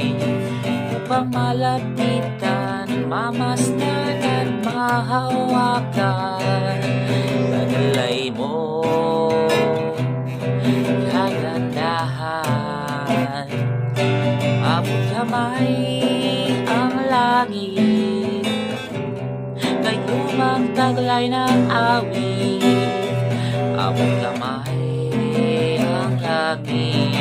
awit upang malapitan, mamasdan at mahawakan. Taglay mo kagandahan, abot kamay ang langit, kayo magtaglay ng awit, abot kamay ang langit.